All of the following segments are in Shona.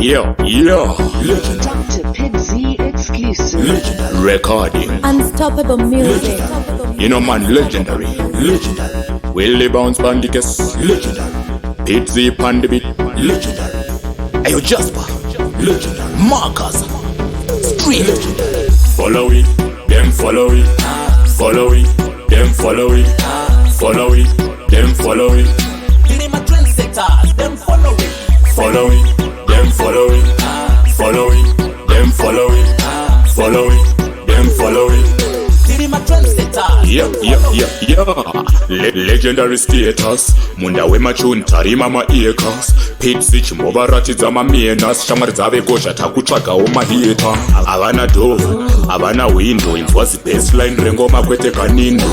Yeah. Dr. Pidzy exclusive. Recording. Unstoppable music. You know man, legendary. Willie Bounce Bandicus. Pidzy Pandibit. Ayo Jasper. Marcus. Street. Follow it, them follow it. Follow it, them follow it. Follow it, them follow it. You need my trendsetters, them follow it. Follow it, them follow it. Follow it, them follow it. Follow it, them follow it. You need my trendsetters. Yeah. Legendary status. Munda we machun tarima ma ears. Pidzy chimbova ratidza mamenas. Shamwari dzave gozha takutsvagawo mahita. Havana door, havana window. Inzwa baseline rengoma kwete kanindo.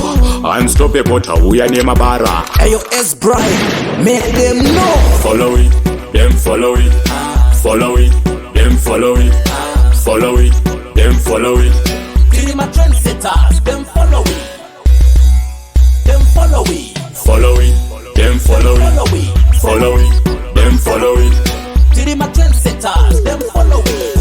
Unstoppable tauya nemabara. Ayo S Brian, make them know. Follow it, them follow it. Follow it, them follow it. Follow it, them follow it. You need my trendsetters, them follow it. Them follow it. Follow it, them follow it. Follow it. Follow it, them follow it. You need my trendsetters, them follow it.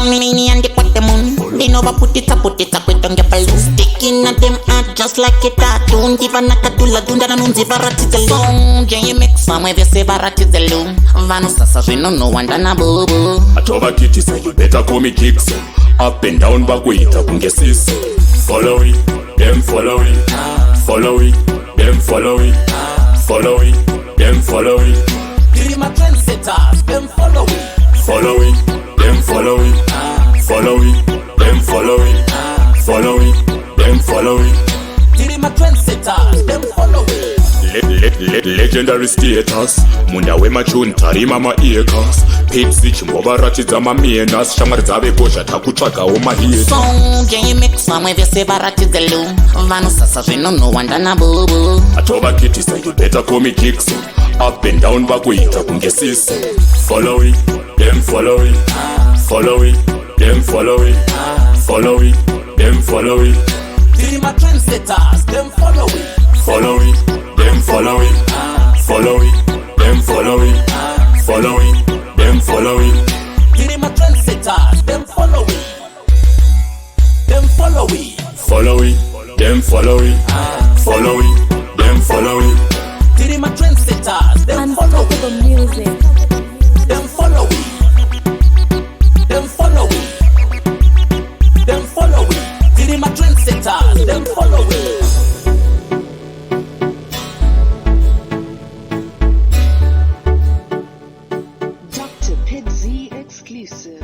Mini and the put them on. They never put it up, we don't get balloon. Sticking at them out just like a cartoon. Give a nakatula, dunda na nunzi varati the loom. Jay mix some way, say varati the loom. Vanusa sasino no wanda na bubu. Atoba kitty say you better call me kicks. Up and down back way it up and get sis. Follow it, them follow it. Follow it, them follow it. Follow it, them follow it. You need my trendsetters, them follow it. Follow it, them follow it. Follow it, them follow it. Follow it, them follow it. You need my trendsetters, them follow it. Legendary status. Munda we machun tarima ma ears. Pidzy chimbova ratidza mamenas. Shamwari dzave gozha takutsvagawo mahita. So Jay mix some way, say varati the loom. Vanusa sasino no wanda na bubu. Atoba kitty say you better call me kicks. Up and down back way it up and get sis. Follow it, them follow it. Follow it, them follow it. Follow it, them follow it. You need my trendsetters, them follow it. Follow it, them follow it. Follow it, them follow it. Follow it, them follow it. You need my trendsetters, them follow it. Them follow it. Follow it, them follow it. Follow it, them follow it. You need my trendsetters, them follow it. Unstoppable music. Them follow it. Them follow it. Them follow it. You need my trendsetters, them follow it. Dr. Pidzy exclusive.